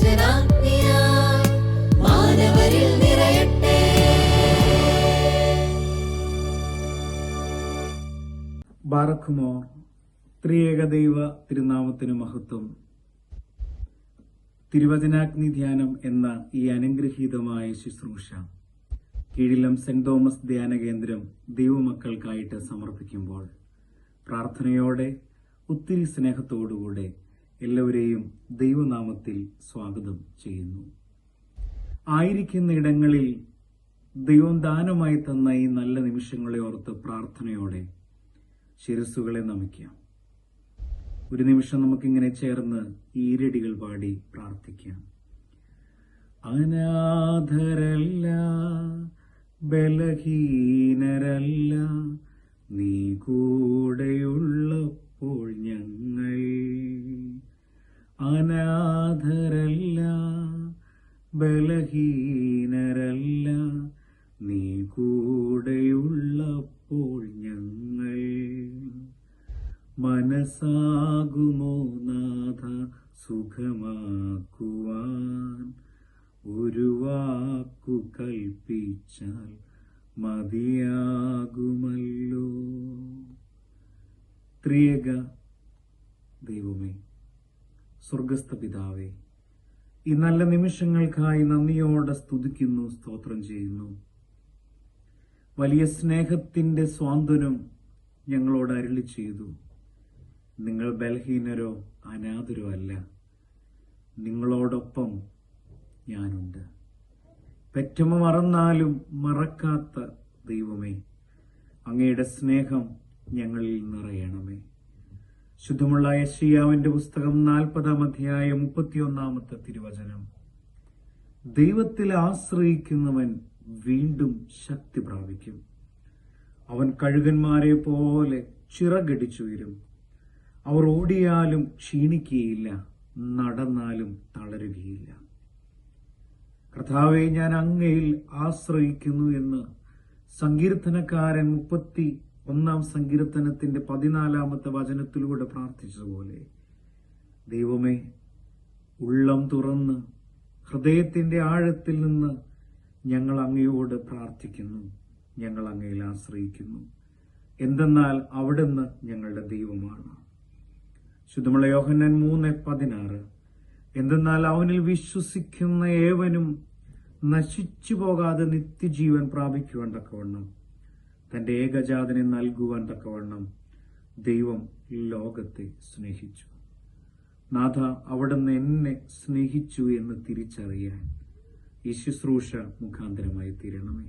തിരുവചനാഗ്നിയാൽ മാനവരിൽ നിറയട്ടെ. ബാറക്കുമോർ. ത്രിയേക ദൈവ തിരുനാമത്തിനു മഹത്വം. തിരുവചനാഗ്നി ധ്യാനം എന്ന ഈ അനുഗ്രഹീതമായ ശുശ്രൂഷ കീഴിലം സെന്റ് തോമസ് ധ്യാന കേന്ദ്രം ദൈവമക്കൾക്കായിട്ട് സമർപ്പിക്കുമ്പോൾ പ്രാർത്ഥനയോടെ ഒത്തിരി സ്നേഹത്തോടുകൂടെ എല്ലാവരെയും ദൈവനാമത്തിൽ സ്വാഗതം ചെയ്യുന്നു. ആയിരിക്കുന്ന ഇടങ്ങളിൽ ദൈവം ദാനമായി തന്ന ഈ നല്ല നിമിഷങ്ങളെ ഓർത്ത് പ്രാർത്ഥനയോടെ ശിരസ്സുകളെ നമിക്കാം. ഒരു നിമിഷം നമുക്കിങ്ങനെ ചേർന്ന് ഈരടികൾ പാടി പ്രാർത്ഥിക്കാം. അനാഥരല്ല, ബലഹീനരല്ല, നീ കൂടെയുള്ളപ്പോൾ ഞങ്ങൾ. അനാഥരല്ല, ബലഹീനരല്ല, നീ കൂടെയുള്ളപ്പോൾ ഞങ്ങൾ. മനസ്സാകുമോ നാഥ സുഖമാക്കുവാൻ, ഒരു വാക്കു കൽപ്പിച്ചാൽ മതിയാകുമല്ലോ. ത്രിയേക ദൈവമേ, സ്വർഗസ്ഥ പിതാവേ, ഈ നല്ല നിമിഷങ്ങൾക്കായി നന്ദിയോടെ സ്തുതിക്കുന്നു, സ്തോത്രം ചെയ്യുന്നു. വലിയ സ്നേഹത്തിന്റെ സ്വാന്തനം ഞങ്ങളോട് അരുളി ചെയ്തു. നിങ്ങൾ ബലഹീനരോ അനാഥരോ അല്ല, നിങ്ങളോടൊപ്പം ഞാനുണ്ട്. പെറ്റമ്മ മറന്നാലും മറക്കാത്ത ദൈവമേ, അങ്ങയുടെ സ്നേഹം ഞങ്ങളിൽ നിറയണമേ. ശുദ്ധമുള്ള യെശയ്യാവിന്റെ പുസ്തകം 40-ാം അധ്യായം 31-ാമത്തെ തിരുവചനം. ദൈവത്തിൽ ആശ്രയിക്കുന്നവൻ വീണ്ടും ശക്തി പ്രാപിക്കും. അവൻ കഴുകന്മാരെ പോലെ ചിറകടിച്ചുയരും. അവർ ഓടിയാലും ക്ഷീണിക്കുകയില്ല, നടന്നാലും തളരുകയില്ല. കർത്താവേ, ഞാൻ അങ്ങയിൽ ആശ്രയിക്കുന്നു എന്ന് സങ്കീർത്തനക്കാരൻ 31-ാം സങ്കീർത്തനത്തിന്റെ 14-ാമത്തെ വചനത്തിലൂടെ പ്രാർത്ഥിച്ചതുപോലെ ദൈവമേ, ഉള്ളം തുറന്ന് ഹൃദയത്തിന്റെ ആഴത്തിൽ നിന്ന് ഞങ്ങൾ അങ്ങയോട് പ്രാർത്ഥിക്കുന്നു. ഞങ്ങൾ അങ്ങയിൽ ആശ്രയിക്കുന്നു. എന്തെന്നാൽ അവിടുന്ന് ഞങ്ങളുടെ ദൈവമാണ്. ശുദ്ധമുള്ള യോഹന്നാൻ 3:16. എന്തെന്നാൽ അവനിൽ വിശ്വസിക്കുന്ന ഏവനും നശിച്ചു പോകാതെ നിത്യജീവൻ പ്രാപിക്കുവാൻ തക്കവണ്ണം തന്റെ ഏകജാതനെ നൽകുവാൻ തക്കവണ്ണം ദൈവം ലോകത്തെ സ്നേഹിച്ചു. നാഥ, അവിടുന്ന് എന്നെ സ്നേഹിച്ചു എന്ന് തിരിച്ചറിയാൻ ഈ ശുശ്രൂഷ മുഖാന്തരമായി തീരണമേ.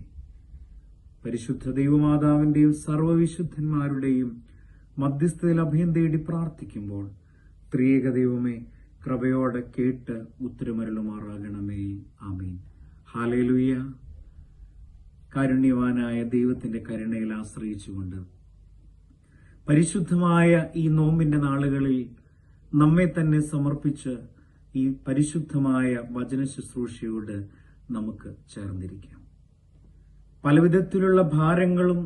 പരിശുദ്ധ ദൈവമാതാവിന്റെയും സർവ്വവിശുദ്ധന്മാരുടെയും മധ്യസ്ഥതയിൽ അഭയം തേടി പ്രാർത്ഥിക്കുമ്പോൾ ത്രിയേക ദൈവമേ, കൃപയോടെ കേട്ട് ഉത്തരമരുളുമാറാകണമേ. ആമീൻ. ഹല്ലേലൂയ. കാരുണ്യവാനായ ദൈവത്തിന്റെ കരുണയിൽ ആശ്രയിച്ചുകൊണ്ട് പരിശുദ്ധമായ ഈ നോമ്പിന്റെ നാളുകളിൽ നമ്മെ തന്നെ സമർപ്പിച്ച് ഈ പരിശുദ്ധമായ വചന ശുശ്രൂഷയോട് നമുക്ക് ചേർന്നിരിക്കാം. പലവിധത്തിലുള്ള ഭാരങ്ങളും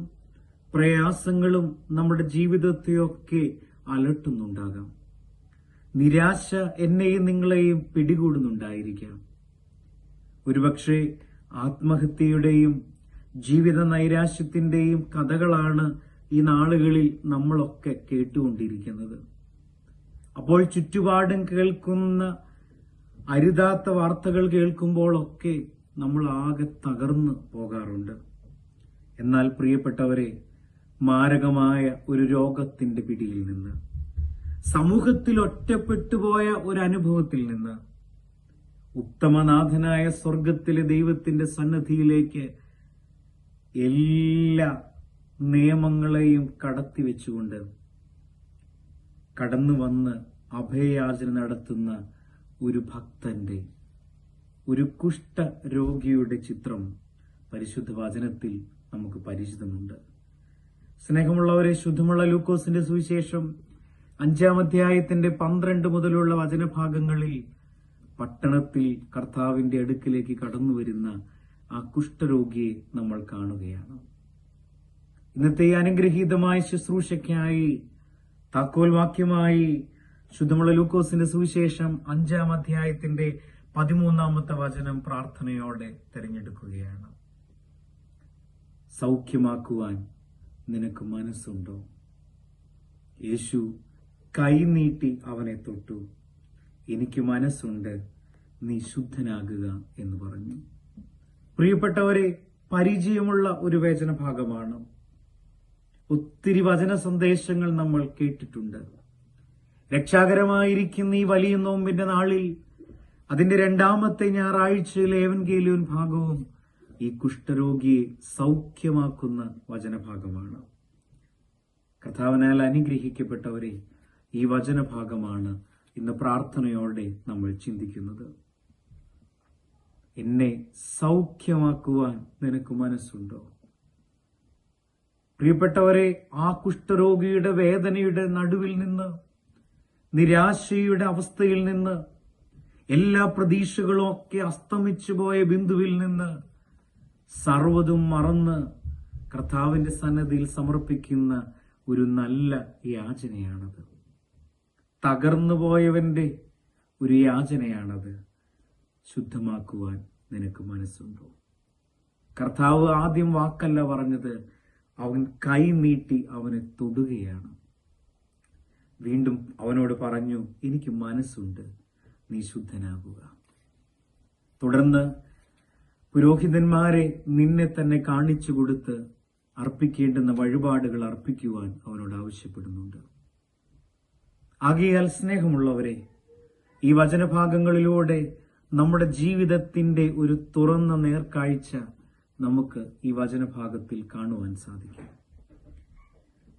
പ്രയാസങ്ങളും നമ്മുടെ ജീവിതത്തെയൊക്കെ അലട്ടുന്നുണ്ടാകാം. നിരാശ എന്നെയും നിങ്ങളെയും പിടികൂടുന്നുണ്ടായിരിക്കാം. ഒരുപക്ഷെ ആത്മഹത്യയുടെയും ജീവിത നൈരാശ്യത്തിന്റെയും കഥകളാണ് ഈ നാളുകളിൽ നമ്മളൊക്കെ കേട്ടുകൊണ്ടിരിക്കുന്നത്. അപ്പോൾ ചുറ്റുപാടും കേൾക്കുന്ന അരുതാത്ത വാർത്തകൾ കേൾക്കുമ്പോഴൊക്കെ നമ്മൾ ആകെ തകർന്നു പോകാറുണ്ട്. എന്നാൽ പ്രിയപ്പെട്ടവരെ, മാരകമായ ഒരു രോഗത്തിന്റെ പിടിയിൽ നിന്ന്, സമൂഹത്തിൽ ഒറ്റപ്പെട്ടുപോയ ഒരു അനുഭവത്തിൽ നിന്ന് ഉത്തമനാഥനായ സ്വർഗത്തിലെ ദൈവത്തിന്റെ സന്നിധിയിലേക്ക് എല്ലാ നിയമങ്ങളെയും കടത്തിവെച്ചുകൊണ്ട് കടന്നു വന്ന് അഭയയാചന നടത്തുന്ന ഒരു ഭക്തന്റെ, ഒരു കുഷ്ഠരോഗിയുടെ ചിത്രം പരിശുദ്ധ വചനത്തിൽ നമുക്ക് പരിചിതമുണ്ട്. സ്നേഹമുള്ളവരെ, ശുദ്ധമുള്ള ലൂക്കോസിന്റെ സുവിശേഷം 5-ാം അധ്യായത്തിന്റെ 12 മുതലുള്ള വചനഭാഗങ്ങളിൽ പട്ടണത്തിൽ കർത്താവിന്റെ അടുക്കിലേക്ക് കടന്നു വരുന്ന ആ കുഷ്ഠരോഗിയെ നമ്മൾ കാണുകയാണ്. ഇന്നത്തെ ഈ അനുഗ്രഹീതമായ ശുശ്രൂഷയ്ക്കായി താക്കോൽ വാക്യമായി ശുദ്ധമുള്ള ലൂക്കോസിന്റെ സുവിശേഷം 5-ാം അധ്യായത്തിന്റെ 13-ാമത്തെ വചനം പ്രാർത്ഥനയോടെ തിരഞ്ഞെടുക്കുകയാണ്. സൗഖ്യമാക്കുവാൻ നിനക്ക് മനസ്സുണ്ടോ? യേശു കൈനീട്ടി അവനെ തൊട്ടു. എനിക്ക് മനസ്സുണ്ട്, നീ ശുദ്ധനാകുക എന്ന് പറഞ്ഞു. പ്രിയപ്പെട്ടവരെ, പരിചയമുള്ള ഒരു വചനഭാഗമാണ്. ഒത്തിരി വചന സന്ദേശങ്ങൾ നമ്മൾ കേട്ടിട്ടുണ്ട്. രക്ഷാകരമായിരിക്കുന്ന ഈ വലിയ നോമ്പിന്റെ നാളിൽ അതിന്റെ 2-ാമത്തെ ഞായറാഴ്ചയിലെ ഏവൻഗേലിയോൻ ഭാഗവും ഈ കുഷ്ഠരോഗിയെ സൗഖ്യമാക്കുന്ന വചനഭാഗമാണ്. കർത്താവിനാൽ അനുഗ്രഹിക്കപ്പെട്ടവരെ, ഈ വചനഭാഗമാണ് ഇന്ന് പ്രാർത്ഥനയോടെ നമ്മൾ ചിന്തിക്കുന്നത്. എന്നെ സൗഖ്യമാക്കുവാൻ നിനക്ക് മനസ്സുണ്ടോ? പ്രിയപ്പെട്ടവരെ, ആ കുഷ്ഠരോഗിയുടെ വേദനയുടെ നടുവിൽ നിന്ന്, നിരാശയുടെ അവസ്ഥയിൽ നിന്ന്, എല്ലാ പ്രതീക്ഷകളും ഒക്കെ അസ്തമിച്ചു പോയ ബിന്ദുവിൽ നിന്ന് സർവ്വതും മറന്ന് കർത്താവിന്റെ സന്നദ്ധിയിൽ സമർപ്പിക്കുന്ന ഒരു നല്ല യാചനയാണത്. തകർന്നു പോയവന്റെ ഒരു യാചനയാണത്. ശുദ്ധമാക്കുവാൻ നിനക്ക് മനസ്സുണ്ടോ? കർത്താവ് ആദ്യം വാക്കല്ല പറഞ്ഞത്, അവൻ കൈ നീട്ടി അവനെ തൊടുകയാണ്. വീണ്ടും അവനോട് പറഞ്ഞു, എനിക്ക് മനസ്സുണ്ട്, നീ ശുദ്ധനാകുക. തുടർന്ന് പുരോഹിതന്മാരെ നിന്നെ തന്നെ കാണിച്ചു കൊടുത്ത് അർപ്പിക്കേണ്ടുന്ന വഴിപാടുകൾ അർപ്പിക്കുവാൻ അവനോട് ആവശ്യപ്പെടുന്നുണ്ട്. ആകയാൽ സ്നേഹമുള്ളവരെ, ഈ വചനഭാഗങ്ങളിലൂടെ നമ്മുടെ ജീവിതത്തിന്റെ ഒരു തുറന്ന നേർക്കാഴ്ച നമുക്ക് ഈ വചനഭാഗത്തിൽ കാണുവാൻ സാധിക്കും.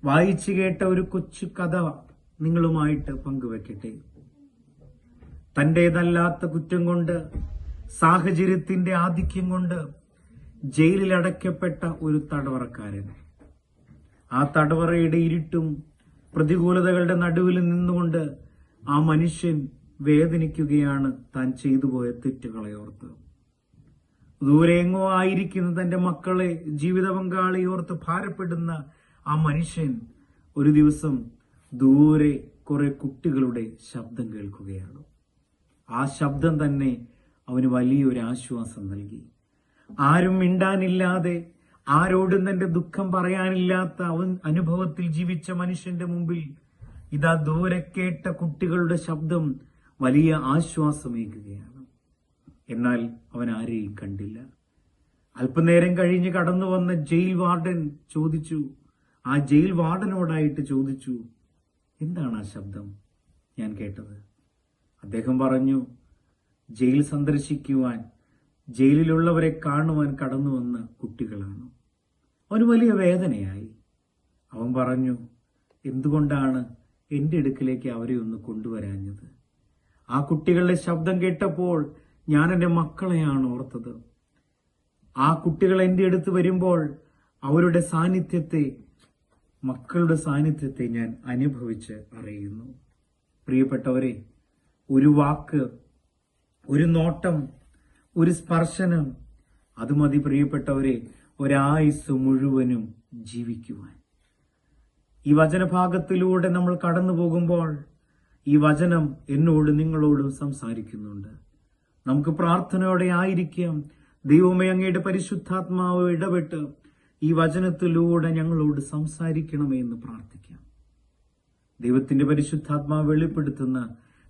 വായിച്ചു കേട്ട ഒരു കൊച്ചു കഥ നിങ്ങളുമായിട്ട് പങ്കുവെക്കട്ടെ. തന്റേതല്ലാത്ത കുറ്റം കൊണ്ട്, സാഹചര്യത്തിന്റെ ആധിക്യം കൊണ്ട് ജയിലിൽ അടയ്ക്കപ്പെട്ട ഒരു തടവറക്കാരൻ. ആ തടവറയുടെ ഇരുട്ടും പ്രതികൂലതകളുടെ നടുവിൽ നിന്നുകൊണ്ട് ആ മനുഷ്യൻ വേദനിക്കുകയാണ് താൻ ചെയ്തു പോയ തെറ്റുകളെ ഓർത്ത്. ദൂരെങ്ങോ ആയിരിക്കുന്ന തന്റെ മക്കളെ, ജീവിത പങ്കാളിയെ ഓർത്ത് ഭാരപ്പെടുന്ന ആ മനുഷ്യൻ ഒരു ദിവസം ദൂരെ കുറെ കുട്ടികളുടെ ശബ്ദം കേൾക്കുകയാണ്. ആ ശബ്ദം തന്നെ അവന് വലിയൊരു ആശ്വാസം നൽകി. ആരും മിണ്ടാനില്ലാതെ, ആരോടും തന്റെ ദുഃഖം പറയാനില്ലാത്ത അവൻ അനുഭവത്തിൽ ജീവിച്ച മനുഷ്യന്റെ മുമ്പിൽ ഇതാ ദൂരെ കേട്ട കുട്ടികളുടെ ശബ്ദം വലിയ ആശ്വാസമേകുകയാണ്. എന്നാൽ അവൻ ആരെയും കണ്ടില്ല. അല്പനേരം കഴിഞ്ഞ് കടന്നു വന്ന ജയിൽ വാർഡൻ ചോദിച്ചു, ആ ജയിൽ വാർഡനോടായിട്ട് ചോദിച്ചു, എന്താണ് ആ ശബ്ദം ഞാൻ കേട്ടത്? അദ്ദേഹം പറഞ്ഞു, ജയിൽ സന്ദർശിക്കുവാൻ, ജയിലിലുള്ളവരെ കാണുവാൻ കടന്നു വന്ന കുട്ടികളാണ്. അവന് വലിയ വേദനയായി. അവൻ പറഞ്ഞു, എന്തുകൊണ്ടാണ് എന്റെ അടുക്കിലേക്ക് അവരെ ഒന്ന് കൊണ്ടുവരാഞ്ഞത്? ആ കുട്ടികളുടെ ശബ്ദം കേട്ടപ്പോൾ ഞാൻ എന്റെ മക്കളെയാണ് ഓർത്തത്. ആ കുട്ടികൾ എന്റെ അടുത്ത് വരുമ്പോൾ അവരുടെ സാന്നിധ്യത്തെ, മക്കളുടെ സാന്നിധ്യത്തെ ഞാൻ അനുഭവിച്ച് അറിയുന്നു. പ്രിയപ്പെട്ടവരെ, ഒരു വാക്ക്, ഒരു നോട്ടം, ഒരു സ്പർശനം, അത് മതി പ്രിയപ്പെട്ടവരെ ഒരായുസ് മുഴുവനും ജീവിക്കുവാൻ. ഈ വചനഭാഗത്തിലൂടെ നമ്മൾ കടന്നു പോകുമ്പോൾ ഈ വചനം എന്നോട് നിങ്ങളോടും സംസാരിക്കുന്നുണ്ട്. നമുക്ക് പ്രാർത്ഥനയോടെ ആയിരിക്കാം. ദൈവമേ, അങ്ങയുടെ പരിശുദ്ധാത്മാവ് ഇടപെട്ട് ഈ വചനത്തിലൂടെ ഞങ്ങളോട് സംസാരിക്കണമേ എന്ന് പ്രാർത്ഥിക്കാം. ദൈവത്തിന്റെ പരിശുദ്ധാത്മാവ് വെളിപ്പെടുത്തുന്ന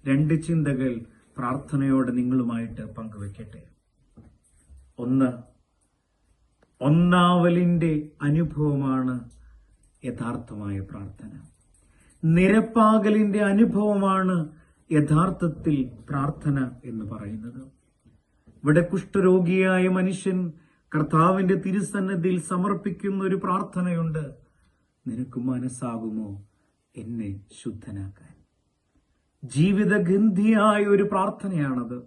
2 ചിന്തകൾ പ്രാർത്ഥനയോടെ നിങ്ങളുമായിട്ട് പങ്കുവെക്കട്ടെ. ഒന്ന്, ഒന്നാവലിന്റെ അനുഭവമാണ് യഥാർത്ഥമായ പ്രാർത്ഥന. നിരപ്പാകലിന്റെ അനുഭവമാണ് യഥാർത്ഥത്തിൽ പ്രാർത്ഥന എന്ന് പറയുന്നത്. ഇവിടെ കുഷ്ഠരോഗിയായ മനുഷ്യൻ കർത്താവിന്റെ തിരുസന്നിധിയിൽ സമർപ്പിക്കുന്ന ഒരു പ്രാർത്ഥനയുണ്ട്. നിനക്ക് മനസ്സാകുമോ എന്നെ ശുദ്ധനാക്കാൻ? ജീവിതഗന്ധിയായ ഒരു പ്രാർത്ഥനയാണത്.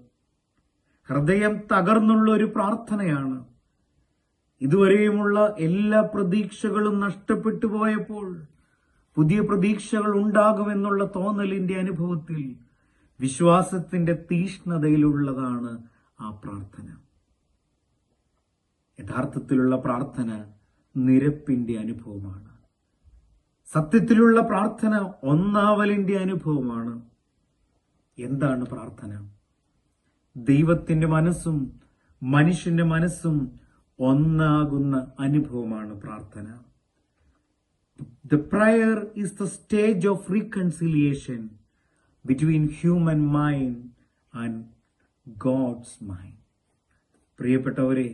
ഹൃദയം തകർന്നുള്ള ഒരു പ്രാർത്ഥനയാണ്. ഇതുവരെയുമുള്ള എല്ലാ പ്രതീക്ഷകളും നഷ്ടപ്പെട്ടു പോയപ്പോൾ പുതിയ പ്രതീക്ഷകൾ ഉണ്ടാകുമെന്നുള്ള തോന്നലിന്റെ അനുഭവത്തിൽ വിശ്വാസത്തിന്റെ തീഷ്ണതയിലുള്ളതാണ് ആ പ്രാർത്ഥന. യഥാർത്ഥത്തിലുള്ള പ്രാർത്ഥന നിരപ്പിന്റെ അനുഭവമാണ്. സത്യത്തിലുള്ള പ്രാർത്ഥന ഒന്നാവലിന്റെ അനുഭവമാണ്. എന്താണ് പ്രാർത്ഥന? ദൈവത്തിന്റെ മനസ്സും മനുഷ്യന്റെ മനസ്സും ഒന്നാകുന്ന അനുഭവമാണ് പ്രാർത്ഥന. The prayer is the stage of reconciliation between human mind and God's mind. പ്രിയപ്പെട്ടവരെ,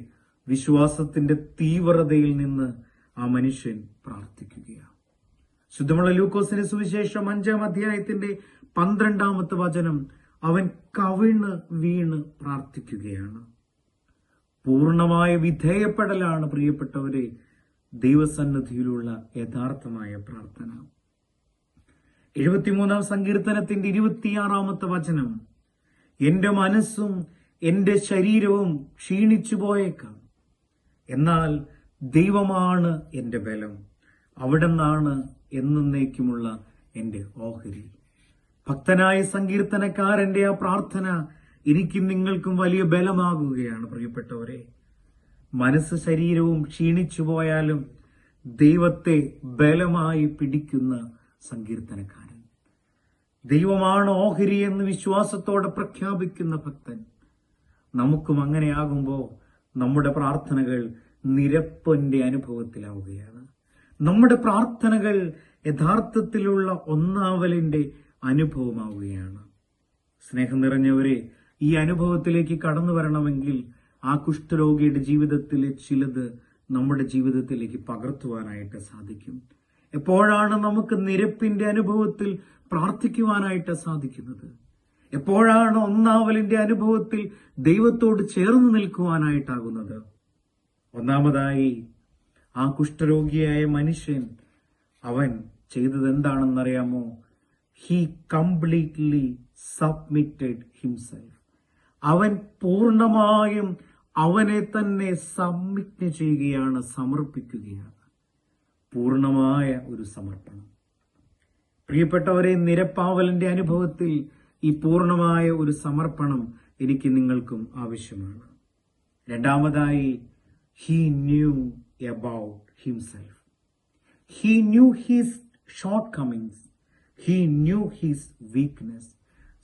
വിശ്വാസത്തിന്റെ തീവ്രതയിൽ നിന്ന് ആ മനുഷ്യൻ പ്രാർത്ഥിക്കുകയാണ്. ശുദ്ധമുള്ള ലൂക്കോസിന്റെ സുവിശേഷം 5-ാം അധ്യായത്തിന്റെ 12-ാമത്തെ വചനം, അവൻ കവിണ് വീണ് പ്രാർത്ഥിക്കുകയാണ്. പൂർണ്ണമായ വിധേയപ്പെടലാണ് പ്രിയപ്പെട്ടവരെ ദൈവസന്നിധിയിലുള്ള യഥാർത്ഥമായ പ്രാർത്ഥന. 73-ാം സങ്കീർത്തനത്തിന്റെ 26-ാമത്തെ വചനം, എന്റെ മനസ്സും എന്റെ ശരീരവും ക്ഷീണിച്ചു പോയേക്കാം, എന്നാൽ ദൈവമാണ് എന്റെ ബലം, അവിടുന്നാണ് എന്നേക്കുമുള്ള എന്റെ ഓഹരി. ഭക്തനായ സങ്കീർത്തനക്കാരന്റെ ആ പ്രാർത്ഥന എനിക്കും നിങ്ങൾക്കും വലിയ ബലമാകുകയാണ് പ്രിയപ്പെട്ടവരെ. മനസ്സ് ശരീരവും ക്ഷീണിച്ചു പോയാലും ദൈവത്തെ ബലമായി പിടിക്കുന്ന സങ്കീർത്തനക്കാരൻ, ദൈവമാണ് ഓഹരി എന്ന് വിശ്വാസത്തോടെ പ്രഖ്യാപിക്കുന്ന ഭക്തൻ. നമുക്കും അങ്ങനെയാകുമ്പോൾ നമ്മുടെ പ്രാർത്ഥനകൾ നിരപ്പിന്റെ അനുഭവത്തിലാവുകയാണ്. നമ്മുടെ പ്രാർത്ഥനകൾ യഥാർത്ഥത്തിലുള്ള ഒന്നാവലിന്റെ അനുഭവമാവുകയാണ്. സ്നേഹം നിറഞ്ഞവരെ, ഈ അനുഭവത്തിലേക്ക് കടന്നു വരണമെങ്കിൽ ആ കുഷ്ഠരോഗിയുടെ ജീവിതത്തിലെ ചിലത് നമ്മുടെ ജീവിതത്തിലേക്ക് പകർത്തുവാനായിട്ട് സാധിക്കും. എപ്പോഴാണ് നമുക്ക് നിരപ്പിന്റെ അനുഭവത്തിൽ പ്രാർത്ഥിക്കുവാനായിട്ട് സാധിക്കുന്നത്? എപ്പോഴാണ് ഒന്നാവലിന്റെ അനുഭവത്തിൽ ദൈവത്തോട് ചേർന്ന് നിൽക്കുവാനായിട്ടാകുന്നത്? ഒന്നാമതായി, ആ കുഷ്ഠരോഗിയായ മനുഷ്യൻ അവൻ ചെയ്തത് എന്താണെന്നറിയാമോ? He completely submitted himself. അവൻ പൂർണ്ണമായും അവനെ തന്നെ സബ്മിറ്റ് ചെയ്യുകയാണ്, സമർപ്പിക്കുകയാണ്. പൂർണ്ണമായ ഒരു സമർപ്പണം. പ്രിയപ്പെട്ടവരെ, നിരപ്പാവലിന്റെ അനുഭവത്തിൽ ഈ പൂർണ്ണമായ ഒരു സമർപ്പണം എനിക്ക് നിങ്ങൾക്കും ആവശ്യമാണ്. രണ്ടാമതായി, he knew about himself. He knew his shortcomings. He knew his weakness.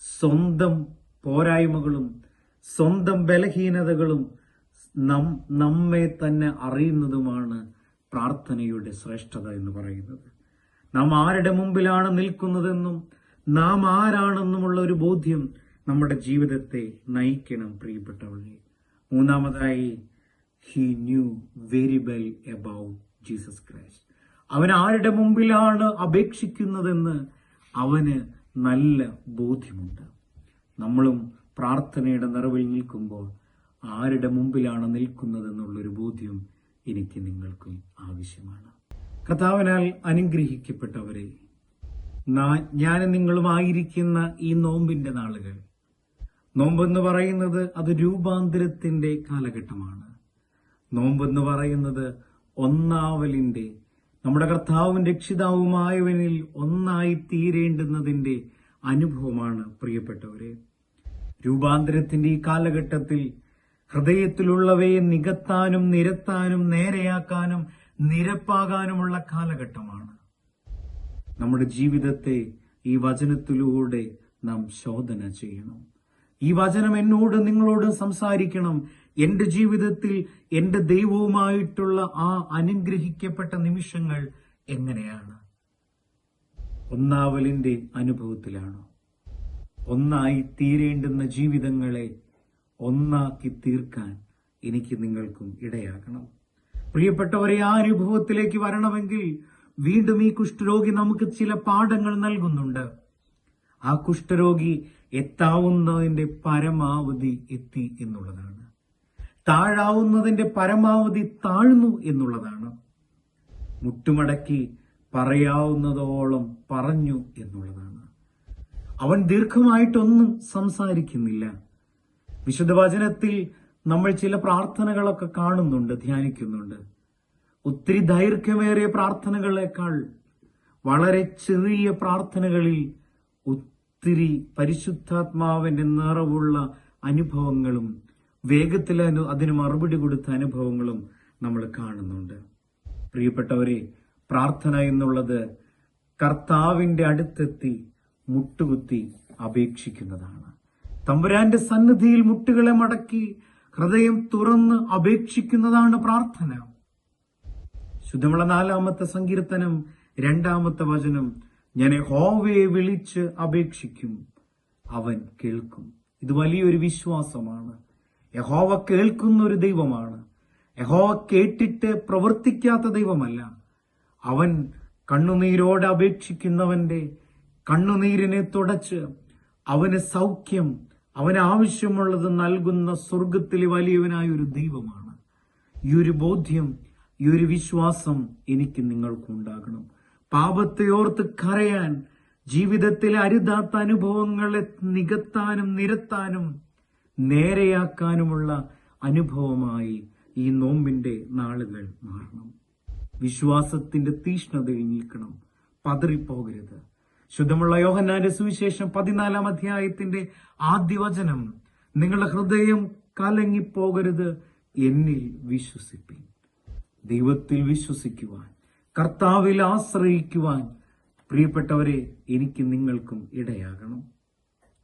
സ്വന്തം പോരായ്മകളും സ്വന്തം ബലഹീനതകളും നമ്മെ തന്നെ അറിയുന്നതുമാണ് പ്രാർത്ഥനയുടെ ശ്രേഷ്ഠത എന്ന് പറയുന്നത്. നാം ആരുടെ മുമ്പിലാണ് നിൽക്കുന്നതെന്നും നാം ആരാണെന്നുമുള്ള ഒരു ബോധ്യം നമ്മുടെ ജീവിതത്തെ നയിക്കണം പ്രിയപ്പെട്ടവരെ. മൂന്നാമതായി, he knew very well about Jesus Christ. അവൻ ആരുടെ മുമ്പിലാണ് അപേക്ഷിക്കുന്നതെന്ന് അവന് നല്ല ബോധ്യമുണ്ട്. നമ്മളും പ്രാർത്ഥനയുടെ നിറവിൽ നിൽക്കുമ്പോൾ ആരുടെ മുമ്പിലാണ് നിൽക്കുന്നതെന്നുള്ളൊരു ബോധ്യം എനിക്ക് നിങ്ങൾക്കും ആവശ്യമാണ്. കർത്താവിനാൽ അനുഗ്രഹിക്കപ്പെട്ടവരെ, ഞാൻ നിങ്ങളുമായിരിക്കുന്ന ഈ നോമ്പിന്റെ നാളുകൾ, നോമ്പെന്ന് പറയുന്നത് അത് രൂപാന്തരത്തിന്റെ കാലഘട്ടമാണ്. നോമ്പെന്ന് പറയുന്നത് ഒന്നാവലിന്റെ, നമ്മുടെ കർത്താവും രക്ഷിതാവുമായവനിൽ ഒന്നായി തീരേണ്ടുന്നതിന്റെ അനുഭവമാണ് പ്രിയപ്പെട്ടവരെ. രൂപാന്തരത്തിന്റെ ഈ കാലഘട്ടത്തിൽ ഹൃദയത്തിലുള്ളവയെ നികത്താനും നിരത്താനും നേരെയാക്കാനും നിരപ്പാകാനുമുള്ള കാലഘട്ടമാണ്. നമ്മുടെ ജീവിതത്തെ ഈ വചനത്തിലൂടെ നാം ശോധന ചെയ്യണം. ഈ വചനം എന്നോട് നിങ്ങളോട് സംസാരിക്കണം. എന്റെ ജീവിതത്തിൽ എന്റെ ദൈവവുമായിട്ടുള്ള ആ അനുഗ്രഹിക്കപ്പെട്ട നിമിഷങ്ങൾ എങ്ങനെയാണ്? ഒന്നാവലിന്റെ അനുഭവത്തിലാണോ? ഒന്നായി തീരേണ്ടുന്ന ജീവിതങ്ങളെ ഒന്നാക്കി തീർക്കാൻ എനിക്ക് നിങ്ങൾക്കും ഇടയാകണം. പ്രിയപ്പെട്ടവരെ, ആ അനുഭവത്തിലേക്ക് വരണമെങ്കിൽ വീണ്ടും ഈ കുഷ്ഠരോഗി നമുക്ക് ചില പാഠങ്ങൾ നൽകുന്നുണ്ട്. ആ കുഷ്ഠരോഗി എത്താവുന്നതിന്റെ പരമാവധി എത്തി എന്നുള്ളതാണ്. താഴാവുന്നതിന്റെ പരമാവധി താഴ്ന്നു എന്നുള്ളതാണ്. മുട്ടുമടക്കി പറയാവുന്നതോളം പറഞ്ഞു എന്നുള്ളതാണ്. അവൻ ദീർഘമായിട്ടൊന്നും സംസാരിക്കുന്നില്ല. വിശുദ്ധ വചനത്തിൽ നമ്മൾ ചില പ്രാർത്ഥനകളൊക്കെ കാണുന്നുണ്ട്, ധ്യാനിക്കുന്നുണ്ട്. ഒത്തിരി ദൈർഘ്യമേറിയ പ്രാർത്ഥനകളെക്കാൾ വളരെ ചെറിയ പ്രാർത്ഥനകളിൽ ഒത്തിരി പരിശുദ്ധാത്മാവിന്റെ നിറവുള്ള അനുഭവങ്ങളും വേഗത്തിൽ അതിന് മറുപടി കൊടുത്ത അനുഭവങ്ങളും നമ്മൾ കാണുന്നുണ്ട്. പ്രിയപ്പെട്ടവരെ, പ്രാർത്ഥന എന്നുള്ളത് കർത്താവിന്റെ അടുത്തെത്തി മുട്ടുകുത്തി അപേക്ഷിക്കുന്നതാണ്. തമ്പുരാന്റെ സന്നിധിയിൽ മുട്ടുകളെ മടക്കി ഹൃദയം തുറന്ന് അപേക്ഷിക്കുന്നതാണ് പ്രാർത്ഥന. ശുദ്ധമുള്ള 4-ാമത്തെ സങ്കീർത്തനം 2-ാമത്തെ വചനം, ഞാൻ യഹോവയെ വിളിച്ച് അപേക്ഷിക്കും, അവൻ കേൾക്കും. ഇത് വലിയൊരു വിശ്വാസമാണ്. യഹോവ കേൾക്കുന്ന ഒരു ദൈവമാണ്. യഹോവ കേട്ടിട്ട് പ്രവർത്തിക്കാത്ത ദൈവമല്ല. അവൻ കണ്ണുനീരോടെ അപേക്ഷിക്കുന്നവന്റെ കണ്ണുനീരിനെ തുടച്ച് അവന് സൗഖ്യം, അവന് ആവശ്യമുള്ളത് നൽകുന്ന സ്വർഗത്തിലെ വലിയവനായ ഒരു ദൈവമാണ്. ഈ ഒരു ബോധ്യം, ഈ ഒരു വിശ്വാസം എനിക്ക് നിങ്ങൾക്കുണ്ടാകണം. പാപത്തെ ഓർത്ത് കരയാൻ, ജീവിതത്തിലെ അരുതാത്ത അനുഭവങ്ങളെ നികത്താനും നിരത്താനും നേരെയാക്കാനുമുള്ള അനുഭവമായി ഈ നോമ്പിന്റെ നാളുകൾ മാറണം. വിശ്വാസത്തിന്റെ തീഷ്ണതയിൽ നിൽക്കണം, പതറിപ്പോകരുത്. ശുദ്ധമുള്ള യോഹന്നാന്റെ സുവിശേഷം 14-ാം അധ്യായത്തിന്റെ ആദ്യ വചനം, നിങ്ങളുടെ ഹൃദയം കലങ്ങിപ്പോകരുത്, എന്നിൽ വിശ്വസിപ്പിൻ. ദൈവത്തിൽ വിശ്വസിക്കുവാൻ, കർത്താവിൽ ആശ്രയിക്കുവാൻ പ്രിയപ്പെട്ടവരെ എനിക്ക് നിങ്ങൾക്കും ഇടയാകണം.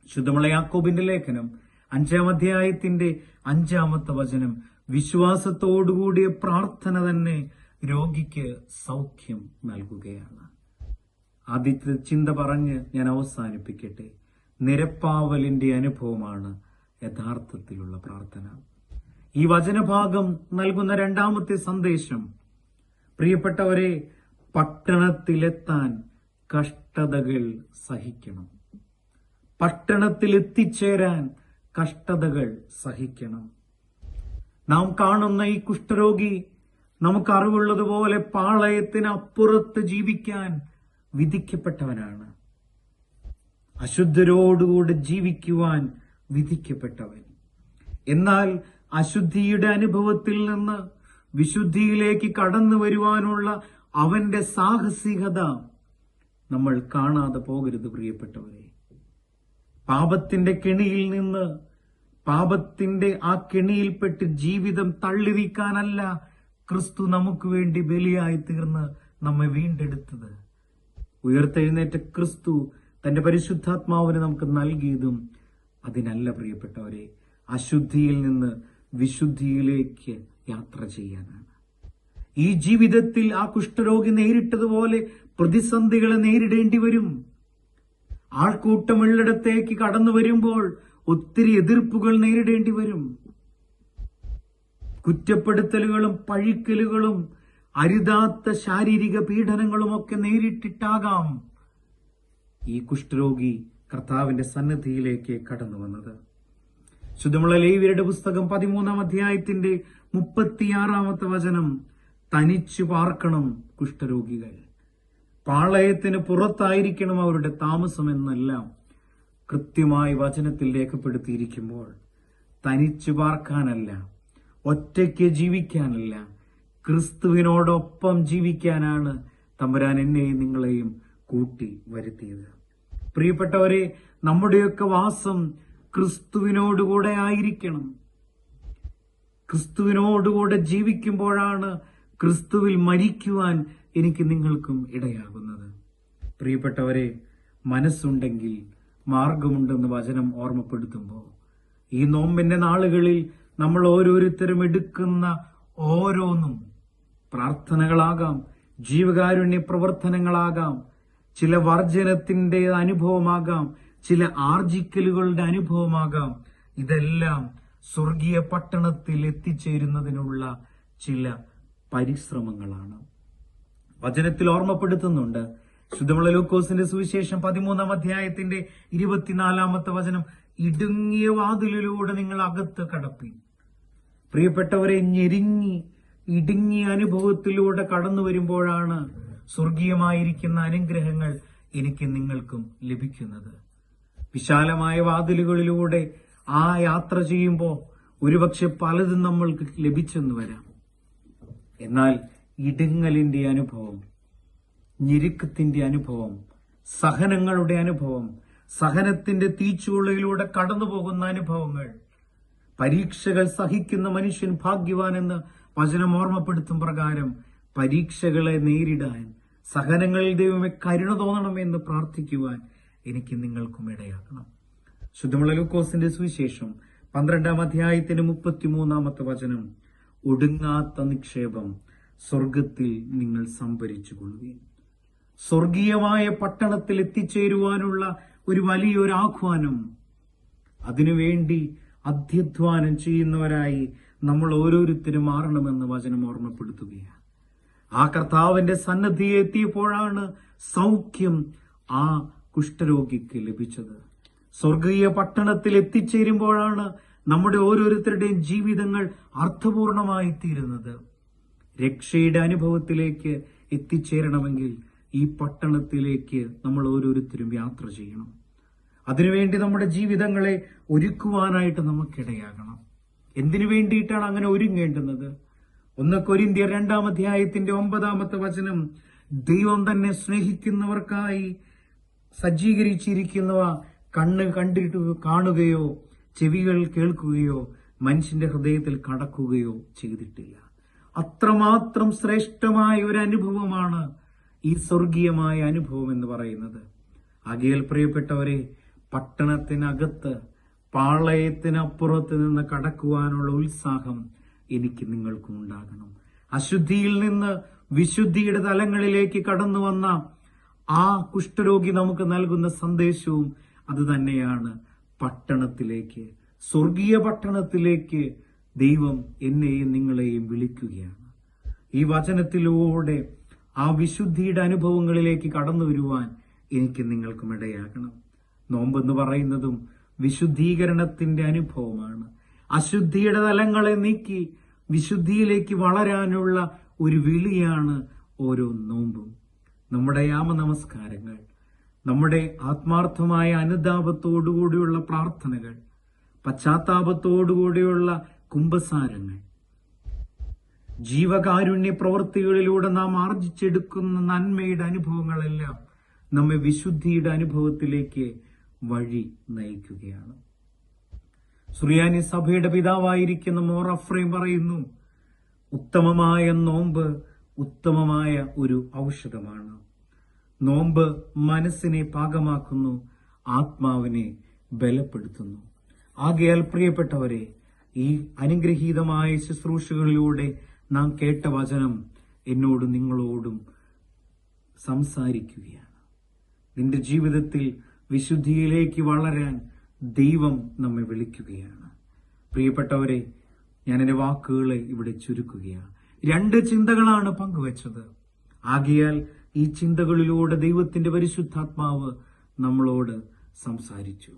ശുദ്ധമുള്ള യാക്കോബിന്റെ ലേഖനം 5-ാം അധ്യായത്തിന്റെ 5-ാമത്തെ വചനം, വിശ്വാസത്തോടുകൂടിയ പ്രാർത്ഥന തന്നെ രോഗിക്ക് സൗഖ്യം നൽകുകയാണ്. ആദ്യത്തെ ചിന്ത പറഞ്ഞ് ഞാൻ അവസാനിപ്പിക്കട്ടെ. നിരപ്പാവലിന്റെ അനുഭവമാണ് യഥാർത്ഥത്തിലുള്ള പ്രാർത്ഥന. ഈ വചനഭാഗം നൽകുന്ന 2-ാമത്തെ സന്ദേശം, പ്രിയപ്പെട്ടവരെ, പട്ടണത്തിലെത്താൻ കഷ്ടതകൾ സഹിക്കണം. പട്ടണത്തിൽ എത്തിച്ചേരാൻ കഷ്ടതകൾ സഹിക്കണം. നാം കാണുന്ന ഈ കുഷ്ഠരോഗി നമുക്കറിവുള്ളതുപോലെ പാളയത്തിന് അപ്പുറത്ത് ജീവിക്കാൻ വിധിക്കപ്പെട്ടവനാണ്. അശുദ്ധരോടുകൂടെ ജീവിക്കുവാൻ വിധിക്കപ്പെട്ടവൻ. എന്നാൽ അശുദ്ധിയുടെ അനുഭവത്തിൽ നിന്ന് വിശുദ്ധിയിലേക്ക് കടന്നു വരുവാനുള്ള അവന്റെ സാഹസികത നമ്മൾ കാണാതെ പോകരുത് പ്രിയപ്പെട്ടവരെ. പാപത്തിന്റെ കെണിയിൽ നിന്ന്, പാപത്തിന്റെ ആ കെണിയിൽപ്പെട്ട് ജീവിതം തള്ളിവീക്കാനല്ല ക്രിസ്തു നമുക്ക് വേണ്ടി ബലിയായി തീർന്ന് നമ്മെ വീണ്ടെടുത്തത്. ഉയർത്തെഴുന്നേറ്റ ക്രിസ്തു തന്റെ പരിശുദ്ധാത്മാവിനെ നമുക്ക് നൽകിയതും അതിനല്ല പ്രിയപ്പെട്ടവരെ, അശുദ്ധിയിൽ നിന്ന് വിശുദ്ധിയിലേക്ക് യാത്ര ചെയ്യാനാണ്. ഈ ജീവിതത്തിൽ ആ കുഷ്ഠരോഗി നേരിട്ടതുപോലെ പ്രതിസന്ധികളെ നേരിടേണ്ടി വരും. ആൾക്കൂട്ടമുള്ളിടത്തേക്ക് കടന്നു വരുമ്പോൾ ഒത്തിരി എതിർപ്പുകൾ നേരിടേണ്ടി വരും. കുറ്റപ്പെടുത്തലുകളും പഴിക്കലുകളും അരുതാത്ത ശാരീരിക പീഡനങ്ങളും ഒക്കെ നേരിട്ടിട്ടാകാം ഈ കുഷ്ഠരോഗി കർത്താവിന്റെ സന്നിധിയിലേക്ക് കടന്നു വന്നത്. ശുദ്ധമുള്ള ലേവ്യരുടെ പുസ്തകം 13-ാം അധ്യായത്തിന്റെ 36-ാമത്തെ വചനം, തനിച്ചു പാർക്കണം കുഷ്ഠരോഗികൾ, പാളയത്തിന് പുറത്തായിരിക്കണം അവരുടെ താമസമെന്നെല്ലാം കൃത്യമായി വചനത്തിൽ രേഖപ്പെടുത്തിയിരിക്കുമ്പോൾ, തനിച്ചു പാർക്കാനല്ല, ഒറ്റയ്ക്ക് ജീവിക്കാനല്ല, ക്രിസ്തുവിനോടൊപ്പം ജീവിക്കാനാണ് തമ്പുരാൻ എന്നെയും നിങ്ങളെയും കൂട്ടി വരുത്തിയത്. പ്രിയപ്പെട്ടവരെ, നമ്മുടെയൊക്കെ വാസം ക്രിസ്തുവിനോടുകൂടെ ആയിരിക്കണം. ക്രിസ്തുവിനോടുകൂടെ ജീവിക്കുമ്പോഴാണ് ക്രിസ്തുവിൽ മരിക്കുവാൻ എനിക്ക് നിങ്ങൾക്കും ഇടയാകുന്നത്. പ്രിയപ്പെട്ടവരെ, മനസ്സുണ്ടെങ്കിൽ മാർഗമുണ്ടെന്ന് വചനം ഓർമ്മപ്പെടുത്തുമ്പോൾ, ഈ നോമ്പിന്റെ നാളുകളിൽ നമ്മൾ ഓരോരുത്തരും എടുക്കുന്ന ഓരോന്നും പ്രാർത്ഥനകളാകാം, ജീവകാരുണ്യ പ്രവർത്തനങ്ങളാകാം, ചില വർജനത്തിന്റെ അനുഭവമാകാം, ചില ആർജിക്കലുകളുടെ അനുഭവമാകാം. ഇതെല്ലാം സ്വർഗീയ പട്ടണത്തിൽ എത്തിച്ചേരുന്നതിനുള്ള ചില പരിശ്രമങ്ങളാണ്. വചനത്തിൽ ഓർമ്മപ്പെടുത്തുന്നുണ്ട്. ശുദ്ധമുള്ള ലൂക്കോസിന്റെ സുവിശേഷം 13-ാം അധ്യായത്തിന്റെ 24-ാമത്തെ വചനം, ഇടുങ്ങിയ വാതിലിലൂടെ നിങ്ങൾ അകത്ത് കടപ്പിൻ. പ്രിയപ്പെട്ടവരെ, ഇടുങ്ങിയ അനുഭവത്തിലൂടെ കടന്നു വരുമ്പോഴാണ് സ്വർഗീയമായിരിക്കുന്ന അനുഗ്രഹങ്ങൾ എനിക്ക് നിങ്ങൾക്കും ലഭിക്കുന്നത്. വിശാലമായ വാതിലുകളിലൂടെ ആ യാത്ര ചെയ്യുമ്പോൾ ഒരുപക്ഷെ പലതും നമ്മൾക്ക് ലഭിച്ചെന്ന് വരാം. എന്നാൽ ഇടുങ്ങലിന്റെ അനുഭവം, ഞെരുക്കത്തിന്റെ അനുഭവം, സഹനങ്ങളുടെ അനുഭവം, സഹനത്തിന്റെ തീച്ചുളയിലൂടെ കടന്നു പോകുന്ന അനുഭവങ്ങൾ, പരീക്ഷകൾ സഹിക്കുന്ന മനുഷ്യൻ ഭാഗ്യവാനെന്ന് വചനം ഓർമ്മപ്പെടുത്തും പ്രകാരം പരീക്ഷകളെ നേരിടാൻ, സഹനങ്ങളിൽ ദൈവമേ കരുണ തോന്നണമെന്ന് പ്രാർത്ഥിക്കുവാൻ എനിക്ക് നിങ്ങൾക്കും ഇടയാകണം. ശുദ്ധമുള്ള ലൂക്കോസിന്റെ സുവിശേഷം 12-ാം അധ്യായത്തിന്റെ 33-ാമത്തെ വചനം, ഒടുങ്ങാത്ത നിക്ഷേപം സ്വർഗത്തിൽ നിങ്ങൾ സംഭരിച്ചു കൊള്ളുകയും. സ്വർഗീയമായ പട്ടണത്തിൽ എത്തിച്ചേരുവാനുള്ള ഒരു വലിയൊരു ആഹ്വാനം, അതിനുവേണ്ടി അധ്യധ്വാനം ചെയ്യുന്നവരായി നമ്മൾ ഓരോരുത്തരും മാറണമെന്ന് വചനം ഓർമ്മപ്പെടുത്തുകയാണ്. ആ കർത്താവിന്റെ സന്നദ്ധിയെ എത്തിയപ്പോഴാണ് സൗഖ്യം ആ കുഷ്ഠരോഗിക്ക് ലഭിച്ചത്. സ്വർഗീയ പട്ടണത്തിൽ എത്തിച്ചേരുമ്പോഴാണ് നമ്മുടെ ഓരോരുത്തരുടെയും ജീവിതങ്ങൾ അർത്ഥപൂർണമായി തീരുന്നത്. രക്ഷയുടെ അനുഭവത്തിലേക്ക് എത്തിച്ചേരണമെങ്കിൽ ഈ പട്ടണത്തിലേക്ക് നമ്മൾ ഓരോരുത്തരും യാത്ര ചെയ്യണം. അതിനുവേണ്ടി നമ്മുടെ ജീവിതങ്ങളെ ഒരുക്കുവാനായിട്ട് നമുക്കിടയാകണം. എന്തിനു വേണ്ടിയിട്ടാണ് അങ്ങനെ ഒരുങ്ങേണ്ടുന്നത്? 1 കൊരിന്ത്യർ 2-ാം അധ്യായത്തിന്റെ 9-ാമത്തെ വചനം, ദൈവം തന്നെ സ്നേഹിക്കുന്നവർക്കായി സജ്ജീകരിച്ചിരിക്കുന്നവ കണ്ണ് കണ്ടിട്ട് കാണുകയോ ചെവികൾ കേൾക്കുകയോ മനുഷ്യന്റെ ഹൃദയത്തിൽ കടക്കുകയോ ചെയ്തിട്ടില്ല. അത്രമാത്രം ശ്രേഷ്ഠമായ ഒരു അനുഭവമാണ് ഈ സ്വർഗീയമായ അനുഭവം എന്ന് പറയുന്നത്. ആകയാൽ പ്രിയപ്പെട്ടവരെ, പട്ടണത്തിനകത്ത് പാളയത്തിനപ്പുറത്ത് നിന്ന് കടക്കുവാനുള്ള ഉത്സാഹം എനിക്ക് നിങ്ങൾക്കും ഉണ്ടാകണം. അശുദ്ധിയിൽ നിന്ന് വിശുദ്ധിയുടെ തലങ്ങളിലേക്ക് കടന്നു വന്ന ആ കുഷ്ഠരോഗി നമുക്ക് നൽകുന്ന സന്ദേശവും അത് തന്നെയാണ്. പട്ടണത്തിലേക്ക്, സ്വർഗീയ പട്ടണത്തിലേക്ക് ദൈവം എന്നെയും നിങ്ങളെയും വിളിക്കുകയാണ്. ഈ വചനത്തിലൂടെ ആ വിശുദ്ധിയുടെ അനുഭവങ്ങളിലേക്ക് കടന്നു വരുവാൻ എനിക്ക് നിങ്ങൾക്കും ഇടയാകണം. നോമ്പെന്ന് പറയുന്നതും വിശുദ്ധീകരണത്തിന്റെ അനുഭവമാണ്. അശുദ്ധിയുടെ തലങ്ങളെ നീക്കി വിശുദ്ധിയിലേക്ക് വളരാനുള്ള ഒരു വിളിയാണ് ഓരോ നോമ്പും. നമ്മുടെ യാമനമസ്കാരങ്ങൾ, നമ്മുടെ ആത്മാർത്ഥമായ അനുതാപത്തോടുകൂടിയുള്ള പ്രാർത്ഥനകൾ, പശ്ചാത്താപത്തോടുകൂടിയുള്ള കുമ്പസാരങ്ങൾ, ജീവകാരുണ്യ പ്രവൃത്തികളിലൂടെ നാം ആർജിച്ചെടുക്കുന്ന നന്മയുടെ അനുഭവങ്ങളെല്ലാം നമ്മെ വിശുദ്ധിയുടെ അനുഭവത്തിലേക്ക് വഴി നയിക്കുകയാണ്. സുറിയാനി സഭയുടെ പിതാവായിരിക്കുന്ന മോർ അഫ്രൈം പറയുന്നു, ഉത്തമമായ നോമ്പ് ഉത്തമമായ ഒരു ഔഷധമാണ്. നോമ്പ് മനസ്സിനെ പാകമാക്കുന്നു, ആത്മാവിനെ ബലപ്പെടുത്തുന്നു. ആകയാൽ പ്രിയപ്പെട്ടവരെ, ഈ അനുഗ്രഹീതമായ ശുശ്രൂഷകളിലൂടെ നാം കേട്ട വചനം എന്നോടും നിങ്ങളോടും സംസാരിക്കുകയാണ്. നിന്റെ ജീവിതത്തിൽ വിശുദ്ധിയിലേക്ക് വളരാൻ ദൈവം നമ്മെ വിളിക്കുകയാണ്. പ്രിയപ്പെട്ടവരെ, ഞാൻ എന്റെ വാക്കുകളെ ഇവിടെ ചുരുക്കുകയാണ്. 2 ചിന്തകളാണ് പങ്കുവച്ചത്. ആകയാൽ ഈ ചിന്തകളിലൂടെ ദൈവത്തിന്റെ പരിശുദ്ധാത്മാവ് നമ്മളോട് സംസാരിച്ചു.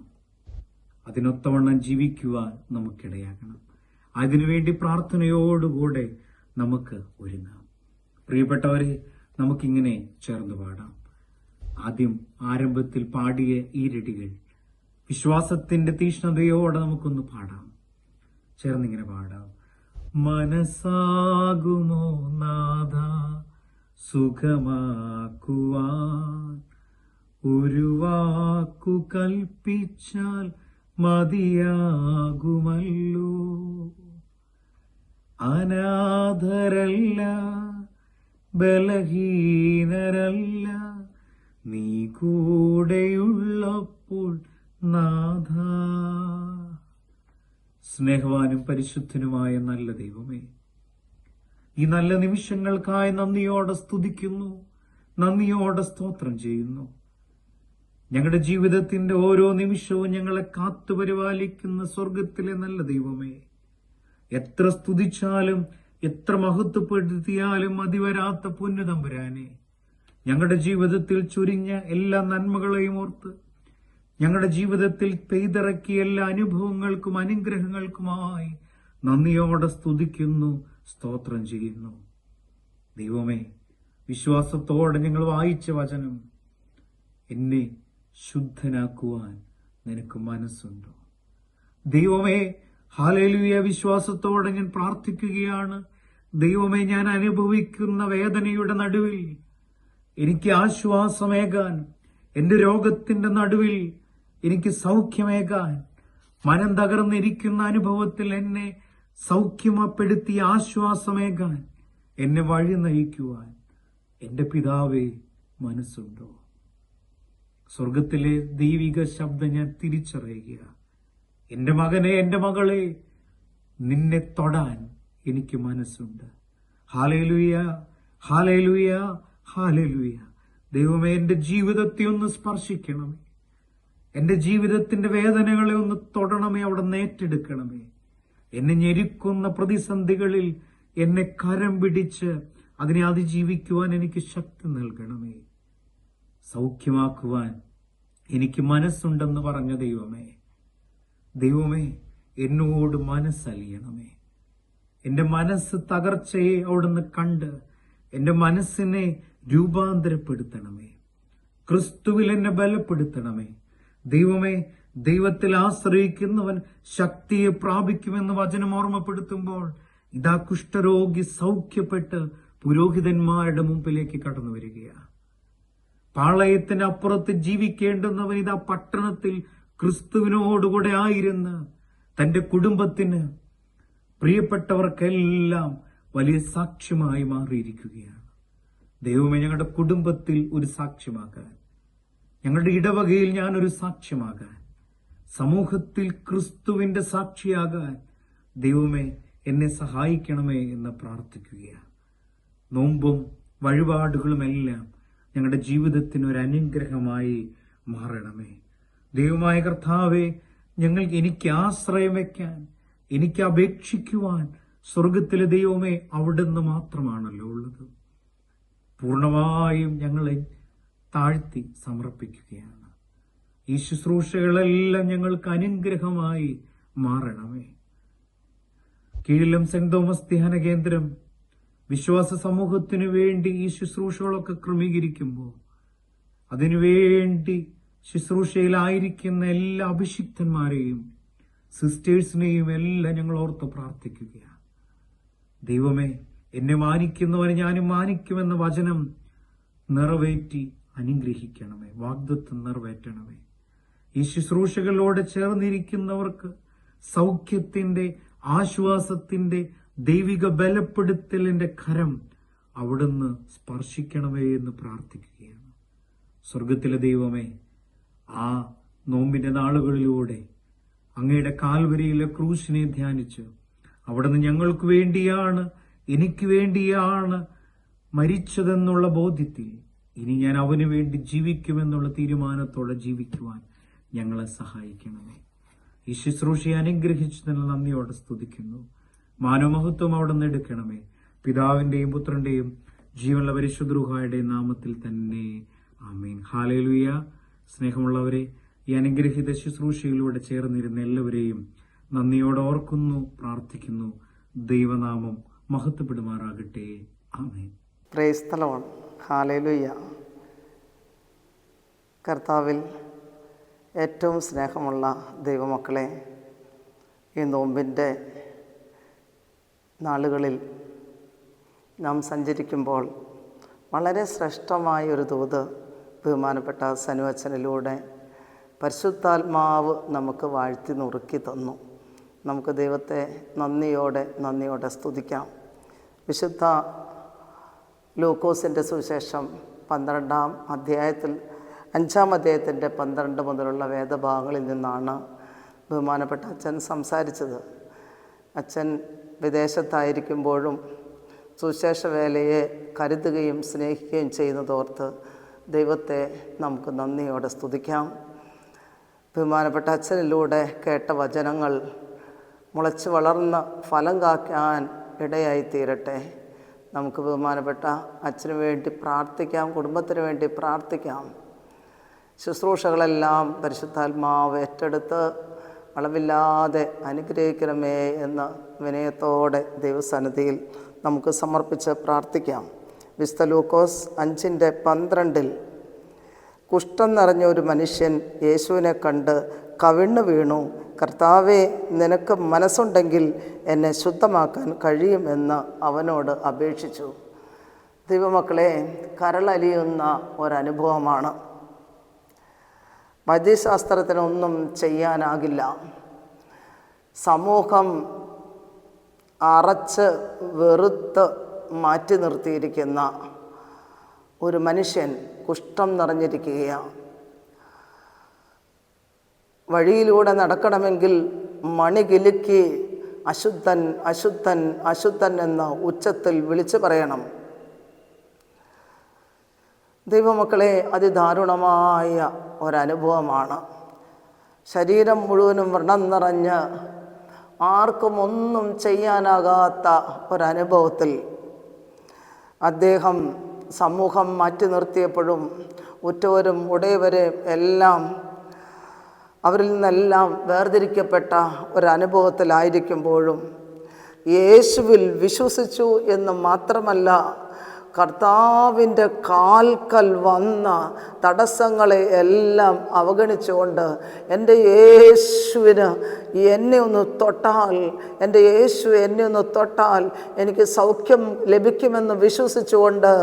അതിനൊത്തവണ്ണം ജീവിക്കുവാൻ നമുക്കിടയാകണം. അതിനുവേണ്ടി പ്രാർത്ഥനയോടുകൂടെ നമുക്ക് ഒരുങ്ങാം. പ്രിയപ്പെട്ടവരെ, നമുക്കിങ്ങനെ ചേർന്ന് പാടാം. ആദ്യം ആരംഭത്തിൽ പാടിയ ഈരടികൾ വിശ്വാസത്തിന്റെ തീഷ്ണതയോടെ നമുക്കൊന്ന് പാടാം. ചേർന്നിങ്ങനെ പാടാം. മനസ്സാകുമോ നാഥ സുഖമാക്കുവാൻ, ഒരു വാക്കു കൽപ്പിച്ചാൽ മതിയാകുമല്ലോ. അനാഥരല്ല, ബലഹീനരല്ല, നീ കൂടെയുള്ളപ്പോൾ നാഥ. സ്നേഹവാനും പരിശുദ്ധനുമായ നല്ല ദൈവമേ, ഈ നല്ല നിമിഷങ്ങൾക്കായി നന്ദിയോടെ സ്തുതിക്കുന്നു, നന്ദിയോടെ സ്തോത്രം ചെയ്യുന്നു. ഞങ്ങളുടെ ജീവിതത്തിന്റെ ഓരോ നിമിഷവും ഞങ്ങളെ കാത്തുപരിപാലിക്കുന്ന സ്വർഗത്തിലെ നല്ല ദൈവമേ, എത്ര സ്തുതിച്ചാലും എത്ര മഹത്വപ്പെടുത്തിയാലും മതിവരാത്ത പൊന്നുതമ്പുരാനെ, ഞങ്ങളുടെ ജീവിതത്തിൽ ചൊരിഞ്ഞ എല്ലാ നന്മകളെയും ഓർത്ത് ഞങ്ങളുടെ ജീവിതത്തിൽ പെയ്തിറക്കിയ എല്ലാ അനുഭവങ്ങൾക്കും അനുഗ്രഹങ്ങൾക്കുമായി നന്ദിയോടെ സ്തുതിക്കുന്നു, സ്തോത്രം ചെയ്യുന്നു. ദൈവമേ, വിശ്വാസത്തോടെ ഞങ്ങൾ വായിച്ച വചനം, എന്നെ ശുദ്ധനാക്കുവാൻ നിനക്ക് മനസ്സുണ്ടോ? ദൈവമേ, ഹല്ലേലൂയ, വിശ്വാസത്തോടെ ഞാൻ പ്രാർത്ഥിക്കുകയാണ്. ദൈവമേ, ഞാൻ അനുഭവിക്കുന്ന വേദനയുടെ നടുവിൽ എനിക്ക് ആശ്വാസമേകാൻ, എന്റെ രോഗത്തിന്റെ നടുവിൽ എനിക്ക് സൗഖ്യമേകാൻ, മനം തകർന്നിരിക്കുന്ന അനുഭവത്തിൽ എന്നെ സൗഖ്യപ്പെടുത്തി ആശ്വാസമേകാൻ, എന്നെ വഴി നയിക്കുവാൻ എന്റെ പിതാവേ മനസ്സുണ്ടോ? സ്വർഗത്തിലെ ദൈവിക ശബ്ദം ഞാൻ തിരിച്ചറിയുക. എൻ്റെ മകനെ, എൻ്റെ മകളെ, നിന്നെ തൊടാൻ എനിക്ക് മനസ്സുണ്ട്. ഹല്ലേലൂയ, ഹല്ലേലൂയ, ഹല്ലേലൂയ. ദൈവമേ, എൻ്റെ ജീവിതത്തെ ഒന്ന് സ്പർശിക്കണമേ. എൻ്റെ ജീവിതത്തിന്റെ വേദനകളെ ഒന്ന് തൊടണമേ, അവിടെ ഏറ്റെടുക്കണമേ. എന്നെ ഞെരുക്കുന്ന പ്രതിസന്ധികളിൽ എന്നെ കരം പിടിച്ച് അതിനെ അതിജീവിക്കുവാൻ എനിക്ക് ശക്തി നൽകണമേ. സൗഖ്യമാക്കുവാൻ എനിക്ക് മനസ്സുണ്ടെന്ന് പറഞ്ഞ ദൈവമേ, എന്നോട് മനസ്സലിയണമേ. എൻ്റെ മനസ്സ് തകർച്ചയെ അവിടുന്ന് കണ്ട് എൻ്റെ മനസ്സിനെ രൂപാന്തരപ്പെടുത്തണമേ. ക്രിസ്തുവിൽ എന്നെ ബലപ്പെടുത്തണമേ. ദൈവമേ, ദൈവത്തിൽ ആശ്രയിക്കുന്നവൻ ശക്തിയെ പ്രാപിക്കുമെന്ന് വചനം ഓർമ്മപ്പെടുത്തുമ്പോൾ ഇതാ കുഷ്ഠരോഗി സൗഖ്യപ്പെട്ട് പുരോഹിതന്മാരുടെ മുമ്പിലേക്ക് കടന്നു വരികയാണ്. പാളയത്തിന് അപ്പുറത്ത് ജീവിക്കേണ്ടുന്നവൻ ഇതാ പട്ടണത്തിൽ ക്രിസ്തുവിനോടുകൂടെ ആയിരുന്ന് തന്റെ കുടുംബത്തിന്, പ്രിയപ്പെട്ടവർക്കെല്ലാം വലിയ സാക്ഷ്യമായി മാറിയിരിക്കുകയാണ്. ദൈവമേ, ഞങ്ങളുടെ കുടുംബത്തിൽ ഒരു സാക്ഷ്യമാകാൻ, ഞങ്ങളുടെ ഇടവകയിൽ ഞാനൊരു സാക്ഷ്യമാകാൻ, സമൂഹത്തിൽ ക്രിസ്തുവിന്റെ സാക്ഷിയാകാൻ ദൈവമേ എന്നെ സഹായിക്കണമേ എന്ന് പ്രാർത്ഥിക്കുകയാണ്. നോമ്പും വഴിപാടുകളുമെല്ലാം ഞങ്ങളുടെ ജീവിതത്തിന് ഒരു അനുഗ്രഹമായി മാറണമേ. ദൈവമായ കർത്താവേ, എനിക്ക് ആശ്രയം വയ്ക്കാൻ, എനിക്ക് അപേക്ഷിക്കുവാൻ സ്വർഗത്തിലെ ദൈവമേ അവിടുന്ന് മാത്രമാണല്ലോ ഉള്ളത്. പൂർണ്ണമായും ഞങ്ങളെ താഴ്ത്തി സമർപ്പിക്കുകയാണ്. ഈ ശുശ്രൂഷകളെല്ലാം ഞങ്ങൾക്ക് അനുഗ്രഹമായി മാറണമേ. കീഴിലും സെന്റ് തോമസ് ധ്യാന കേന്ദ്രം വിശ്വാസ സമൂഹത്തിനു വേണ്ടി ഈ ശുശ്രൂഷകളൊക്കെ ക്രമീകരിക്കുമ്പോൾ അതിനുവേണ്ടി ശുശ്രൂഷയിലായിരിക്കുന്ന എല്ലാ അഭിഷിക്തന്മാരെയും സിസ്റ്റേഴ്സിനെയും എല്ലാം ഞങ്ങൾ ഓർത്ത് പ്രാർത്ഥിക്കുകയാണ്. ദൈവമേ, എന്നെ മാനിക്കുന്നവനെ ഞാനും മാനിക്കുമെന്ന വചനം നിറവേറ്റി അനുഗ്രഹിക്കണമേ. വാഗ്ദത്തം നിറവേറ്റണമേ. ഈ ശുശ്രൂഷകളോട് ചേർന്നിരിക്കുന്നവർക്ക് സൗഖ്യത്തിന്റെ, ആശ്വാസത്തിന്റെ, ദൈവിക ബലപ്പെടുത്തലിന്റെ കരം അവിടുന്ന് സ്പർശിക്കണമേ എന്ന് പ്രാർത്ഥിക്കുകയാണ്. സ്വർഗത്തിലെ ദൈവമേ, ആ നോമ്പിന്റെ നാളുകളിലൂടെ അങ്ങയുടെ കാൽവരിയിലെ ക്രൂശിനെ ധ്യാനിച്ച് അവിടുന്ന് ഞങ്ങൾക്ക് വേണ്ടിയാണ്, എനിക്ക് വേണ്ടിയാണ് മരിച്ചതെന്നുള്ള ബോധ്യത്തിൽ ഇനി ഞാൻ അവന് വേണ്ടി ജീവിക്കുമെന്നുള്ള തീരുമാനത്തോടെ ജീവിക്കുവാൻ ഞങ്ങളെ സഹായിക്കണമേ. ഈ ശുശ്രൂഷയെ അനുഗ്രഹിച്ചതിന് നന്ദിയോടെ സ്തുതിക്കുന്നു. മാനവമഹത്വം അവിടെ നിന്ന് എടുക്കണമേ. പിതാവിന്റെയും പുത്രന്റെയും ജീവനുള്ള പരിശുദ്ധ റൂഹായുടെയും നാമത്തിൽ തന്നെ ആമേൻ. ഹല്ലേലൂയ. സ്നേഹമുള്ളവരെ, ഈ അനുഗ്രഹിത ശുശ്രൂഷയിലൂടെ ചേർന്നിരുന്ന എല്ലാവരെയും നന്ദിയോടെ ഓർക്കുന്നു, പ്രാർത്ഥിക്കുന്നു. ദൈവനാമം മഹത്വപ്പെടുമാറാകട്ടെ. ആമേൻ. Praise the Lord. ഹല്ലേലൂയ. കർത്താവിൽ ഏറ്റവും സ്നേഹമുള്ള ദൈവമക്കളെ, ഈ നോമ്പിൻ്റെ നാളുകളിൽ നാം സഞ്ചരിക്കുമ്പോൾ വളരെ ശ്രേഷ്ഠമായൊരു ദൂത് ബഹുമാനപ്പെട്ട സനുവച്ചനിലൂടെ പരിശുദ്ധാത്മാവ് നമുക്ക് വാഴ്ത്തി നുറുക്കി തന്നു. നമുക്ക് ദൈവത്തെ നന്ദിയോടെ സ്തുതിക്കാം. വിശുദ്ധ ലൂക്കോസിൻ്റെ സുവിശേഷം 12-ാം അധ്യായത്തിൽ 5-ാം അധ്യായത്തിൻ്റെ 12 മുതലുള്ള വേദഭാഗങ്ങളിൽ നിന്നാണ് ബഹുമാനപ്പെട്ട അച്ഛൻ സംസാരിച്ചത്. അച്ഛൻ വിദേശത്തായിരിക്കുമ്പോഴും സുവിശേഷ വേലയെ കരുതുകയും സ്നേഹിക്കുകയും ചെയ്യുന്നതോർത്ത് ദൈവത്തെ നമുക്ക് നന്ദിയോടെ സ്തുതിക്കാം. ബഹുമാനപ്പെട്ട അച്ഛനിലൂടെ കേട്ട വചനങ്ങൾ മുളച്ച് വളർന്ന് ഫലം കാക്കാൻ ഇടയായി തീരട്ടെ. നമുക്ക് ബഹുമാനപ്പെട്ട അച്ഛന് വേണ്ടി പ്രാർത്ഥിക്കാം, കുടുംബത്തിന് വേണ്ടി പ്രാർത്ഥിക്കാം. ശുശ്രൂഷകളെല്ലാം പരിശുദ്ധാത്മാവ് ഏറ്റെടുത്ത് അളവില്ലാതെ അനുഗ്രഹിക്കണമേ എന്ന് വിനയത്തോടെ ദൈവസന്നിധിയിൽ നമുക്ക് സമർപ്പിച്ച് പ്രാർത്ഥിക്കാം. വിശുദ്ധ ലൂക്കോസ് 5:12 കുഷ്ഠം നിറഞ്ഞ ഒരു മനുഷ്യൻ യേശുവിനെ കണ്ട് കവിണ്ണു വീണു. കർത്താവേ, നിനക്ക് മനസ്സുണ്ടെങ്കിൽ എന്നെ ശുദ്ധമാക്കാൻ കഴിയുമെന്ന് അവനോട് അപേക്ഷിച്ചു. ദൈവമക്കളെ, കരളലിയുന്ന ഒരനുഭവമാണ്. വൈദ്യശാസ്ത്രത്തിനൊന്നും ചെയ്യാനാകില്ല. സമൂഹം അറച്ച് വെറുത്ത് മാറ്റി നിർത്തിയിരിക്കുന്ന ഒരു മനുഷ്യൻ കുഷ്ഠം നിറഞ്ഞിരിക്കുകയാണ്. വഴിയിലൂടെ നടക്കണമെങ്കിൽ മണി കിലുക്കി അശുദ്ധൻ അശുദ്ധൻ അശുദ്ധൻ എന്ന ഉച്ചത്തിൽ വിളിച്ചു പറയണം. ദൈവമക്കളെ, അതിദാരുണമായ ഒരനുഭവമാണ്. ശരീരം മുഴുവനും വ്രണം നിറഞ്ഞ് ആർക്കും ഒന്നും ചെയ്യാനാകാത്ത ഒരനുഭവത്തിൽ അദ്ദേഹം സമൂഹം മാറ്റി നിർത്തിയപ്പോഴും ഉറ്റവരും ഉടയവരും എല്ലാം അവരിൽ നിന്നെല്ലാം വേർതിരിക്കപ്പെട്ട ഒരനുഭവത്തിലായിരിക്കുമ്പോഴും യേശുവിൽ വിശ്വസിച്ചു എന്ന് മാത്രമല്ല, കർത്താവിൻ്റെ കാൽക്കൽ വന്ന തടസ്സങ്ങളെ എല്ലാം അവഗണിച്ചുകൊണ്ട് എൻ്റെ യേശുവിന് എന്നെ ഒന്ന് തൊട്ടാൽ, എൻ്റെ യേശു എന്നെ ഒന്ന് തൊട്ടാൽ എനിക്ക് സൗഖ്യം ലഭിക്കുമെന്ന് വിശ്വസിച്ചുകൊണ്ട്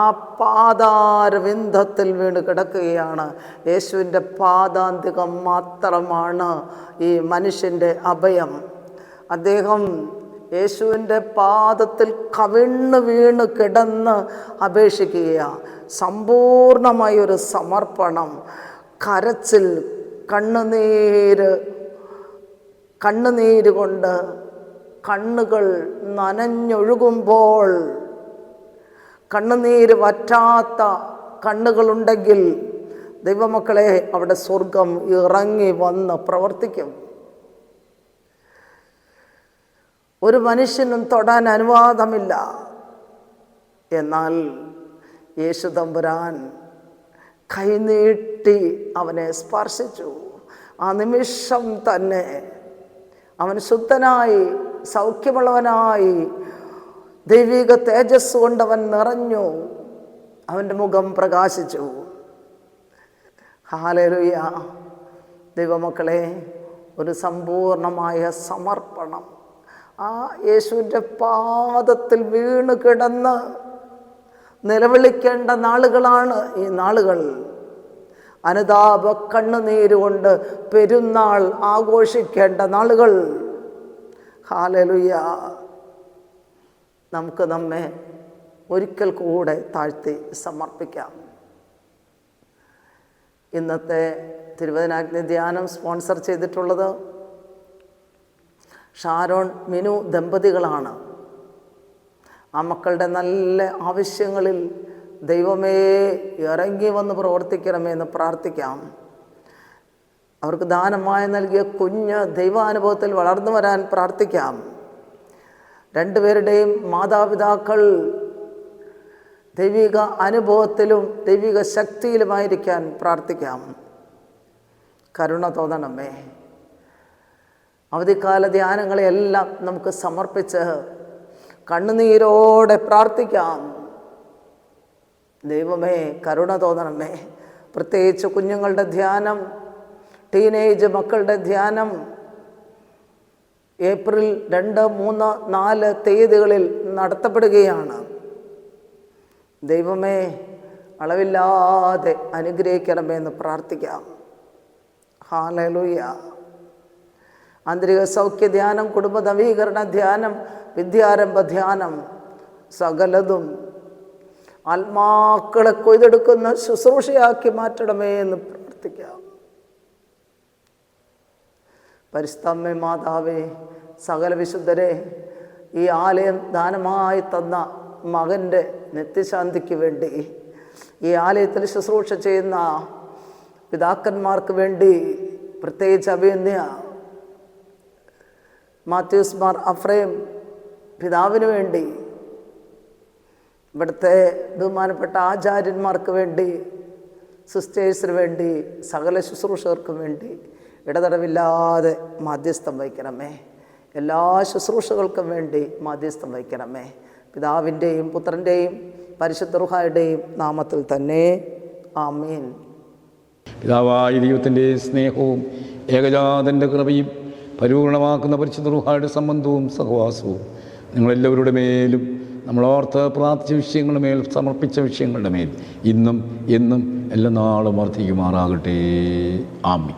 ആ പാതാരവിന്ദത്തിൽ വീണ് കിടക്കുകയാണ്. യേശുവിൻ്റെ പാദാന്തികം മാത്രമാണ് ഈ മനുഷ്യൻ്റെ അഭയം. അദ്ദേഹം യേശുവിൻ്റെ പാദത്തിൽ കവിണ്ണ് വീണ് കിടന്ന് അപേക്ഷിക്കുകയാണ്. സമ്പൂർണമായൊരു സമർപ്പണം, കരച്ചിൽ, കണ്ണുനീര് കൊണ്ട് കണ്ണുകൾ നനഞ്ഞൊഴുകുമ്പോൾ, കണ്ണുനീര് വറ്റാത്ത കണ്ണുകളുണ്ടെങ്കിൽ ദൈവമക്കളെ, അവിടെ സ്വർഗം ഇറങ്ങി വന്ന് പ്രവർത്തിക്കും. ഒരു മനുഷ്യനും തൊടാൻ അനുവാദമില്ല. എന്നാൽ യേശു തമ്പുരാൻ കൈനീട്ടി അവനെ സ്പർശിച്ചു. ആ നിമിഷം തന്നെ അവൻ ശുദ്ധനായി, സൗഖ്യമുള്ളവനായി, ദൈവിക തേജസ് കൊണ്ടവൻ നിറഞ്ഞു. അവൻ്റെ മുഖം പ്രകാശിച്ചു. ഹല്ലേലൂയ. ദൈവമക്കളെ, ഒരു സമ്പൂർണമായ സമർപ്പണം. ആ യേശുവിൻ്റെ പാദത്തിൽ വീണ് കിടന്ന് നിലവിളിക്കേണ്ട നാളുകളാണ് ഈ നാളുകൾ. അനുതാപ കണ്ണുനീരുകൊണ്ട് പെരുന്നാൾ ആഘോഷിക്കേണ്ട നാളുകൾ. ഹല്ലേലൂയ. നമുക്ക് നമ്മെ ഒരിക്കൽ കൂടെ താഴ്ത്തി സമർപ്പിക്കാം. ഇന്നത്തെ തിരുവചനാഗ്നി ധ്യാനം സ്പോൺസർ ചെയ്തിട്ടുള്ളത് ഷാരോൺ മിനു ദമ്പതികളാണ്. ആ മക്കളുടെ നല്ല ആവശ്യങ്ങളിൽ ദൈവമേ ഇറങ്ങി വന്ന് പ്രവർത്തിക്കണമേ എന്ന് പ്രാർത്ഥിക്കാം. അവർക്ക് ദാനമായി നൽകിയ കുഞ്ഞ് ദൈവാനുഭവത്തിൽ വളർന്നു വരാൻ പ്രാർത്ഥിക്കാം. രണ്ടുപേരുടെയും മാതാപിതാക്കൾ ദൈവിക അനുഭവത്തിലും ദൈവിക ശക്തിയിലുമായിരിക്കാൻ പ്രാർത്ഥിക്കാം. കരുണ തോന്നണമേ. അവധിക്കാല ധ്യാനങ്ങളെയെല്ലാം നമുക്ക് സമർപ്പിച്ച് കണ്ണുനീരോടെ പ്രാർത്ഥിക്കാം. ദൈവമേ കരുണ തോന്നണമേ. പ്രത്യേകിച്ച് കുഞ്ഞുങ്ങളുടെ ധ്യാനം, ടീനേജ് മക്കളുടെ ധ്യാനം ഏപ്രിൽ 2, 3, 4 തീയതികളിൽ നടത്തപ്പെടുകയാണ്. ദൈവമേ അളവില്ലാതെ അനുഗ്രഹിക്കണമെന്ന് പ്രാർത്ഥിക്കാം. ഹല്ലേലൂയ. ആന്തരിക സൗഖ്യ ധ്യാനം, കുടുംബ നവീകരണ ധ്യാനം, വിദ്യാരംഭ ധ്യാനം, സകലതും ആത്മാക്കളെ കൊയ്തെടുക്കുന്ന ശുശ്രൂഷയാക്കി മാറ്റണമേ എന്ന് പ്രാർത്ഥിക്കാം. പരിശുദ്ധമ്മേ മാതാവേ, സകല വിശുദ്ധരെ, ഈ ആലയം ദാനമായി തന്ന മകൻ്റെ നിത്യശാന്തിക്ക് വേണ്ടി, ഈ ആലയത്തിൽ ശുശ്രൂഷ ചെയ്യുന്ന പിതാക്കന്മാർക്ക് വേണ്ടി, പ്രത്യേകിച്ച് അഭിനന്ദ മാത്യൂസ് മാർ അഫ്രേം പിതാവിന് വേണ്ടി, ഇവിടുത്തെ ബഹുമാനപ്പെട്ട ആചാര്യന്മാർക്ക് വേണ്ടി, സിസ്റ്റേഴ്സിന് വേണ്ടി, സകല ശുശ്രൂഷകർക്കും വേണ്ടി ഇടതടവില്ലാതെ മാധ്യസ്ഥം വഹിക്കണമേ. എല്ലാ ശുശ്രൂഷകൾക്കും വേണ്ടി മാധ്യസ്ഥം വഹിക്കണമേ. പിതാവിൻ്റെയും പുത്രൻ്റെയും പരിശുദ്ധ റൂഹായുടെയും നാമത്തിൽ തന്നെ ആമേൻ. പിതാവായ ദൈവത്തിൻ്റെ സ്നേഹവും ഏകജാതൻ്റെ കൃപയും പരിപൂർണമാക്കുന്ന പരിശുദ്ധ റൂഹായുടെ സംബന്ധവും സഹവാസവും നിങ്ങളെല്ലാവരുടെ മേലും, നമ്മളോർത്ത് പ്രാർത്ഥിച്ച വിഷയങ്ങളുടെ മേൽ, സമർപ്പിച്ച വിഷയങ്ങളുടെ മേൽ ഇന്നും എന്നും എല്ലാ നാളും വർദ്ധിക്കുമാറാകട്ടെ. ആമേൻ.